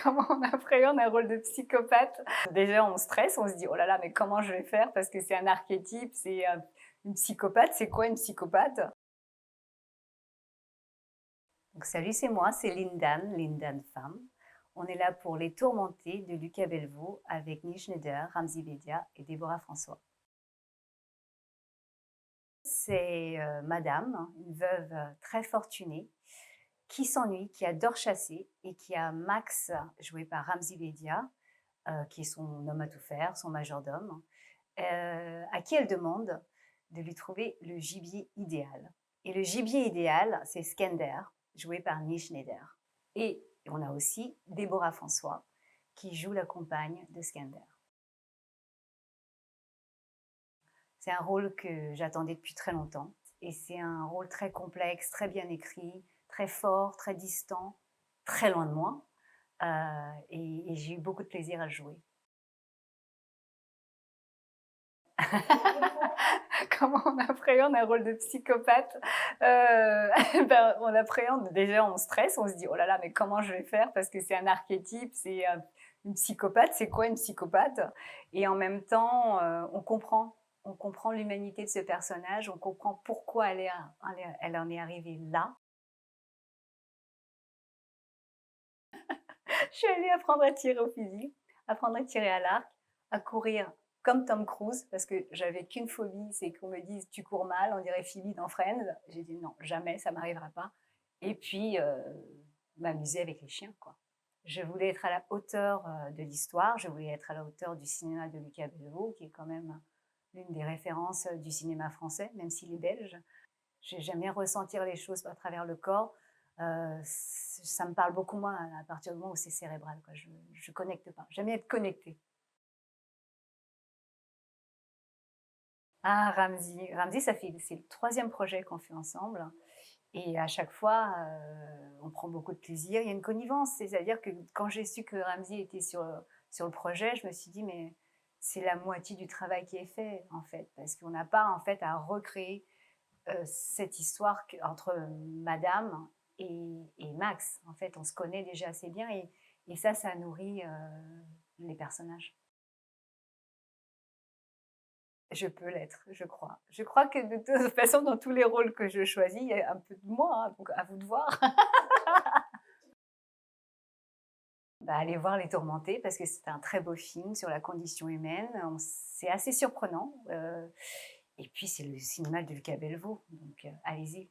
Comment on appréhende un rôle de psychopathe? Déjà, on stresse, on se dit: «Oh là là, mais comment je vais faire?» parce que c'est un archétype, c'est, une psychopathe. C'est quoi une psychopathe? Donc salut, c'est moi, c'est Lindan, Lindan femme. On est là pour Les Tourmentés de Lucas Belvaux avec Neil Schneider, Ramzy Bedia et Déborah François. C'est madame, hein, une veuve très fortunée, qui s'ennuie, qui adore chasser et qui a Max, joué par Ramzy Bedia, qui est son homme à tout faire, son majordome, à qui elle demande de lui trouver le gibier idéal. Et le gibier idéal, c'est Skender, joué par Neil Schneider. Et on a aussi Déborah François, qui joue la compagne de Skender. C'est un rôle que j'attendais depuis très longtemps. Et c'est un rôle très complexe, très bien écrit, très fort, très distant, très loin de moi. Et j'ai eu beaucoup de plaisir à le jouer. Comment on appréhende un rôle de psychopathe? Ben, on appréhende déjà, on stresse, on se dit: «Oh là là, mais comment je vais faire?» parce que c'est un archétype, c'est, une psychopathe. C'est quoi une psychopathe? Et en même temps, on comprend l'humanité de ce personnage, on comprend pourquoi elle en est arrivée là. Je suis allée apprendre à tirer au fusil, apprendre à tirer à l'arc, à courir comme Tom Cruise, parce que j'avais qu'une phobie, c'est qu'on me dise tu cours mal, on dirait Phoebe dans Friends. J'ai dit non, jamais, ça m'arrivera pas. Et puis m'amuser avec les chiens, quoi. Je voulais être à la hauteur de l'histoire, je voulais être à la hauteur du cinéma de Lucas Belvaux, qui est quand même l'une des références du cinéma français, même s'il est belge. J'aime bien ressentir les choses à travers le corps. Ça me parle beaucoup moins à partir du moment où c'est cérébral, quoi. Je connecte pas. J'aime bien être connectée. Ah, Ramzy. Ramzy, c'est le troisième projet qu'on fait ensemble. Et à chaque fois, on prend beaucoup de plaisir. Il y a une connivence, c'est-à-dire que quand j'ai su que Ramzy était sur le projet, je me suis dit, mais c'est la moitié du travail qui est fait, en fait, parce qu'on n'a pas, en fait, à recréer cette histoire entre Madame et Max. En fait, on se connaît déjà assez bien et ça nourrit les personnages. Je peux l'être, je crois. Je crois que de toute façon, dans tous les rôles que je choisis, il y a un peu de moi, hein, donc à vous de voir. Bah, allez voir Les Tourmentés parce que c'est un très beau film sur la condition humaine. C'est assez surprenant. Et puis, c'est le cinéma de Lucas Belvaux, donc allez-y.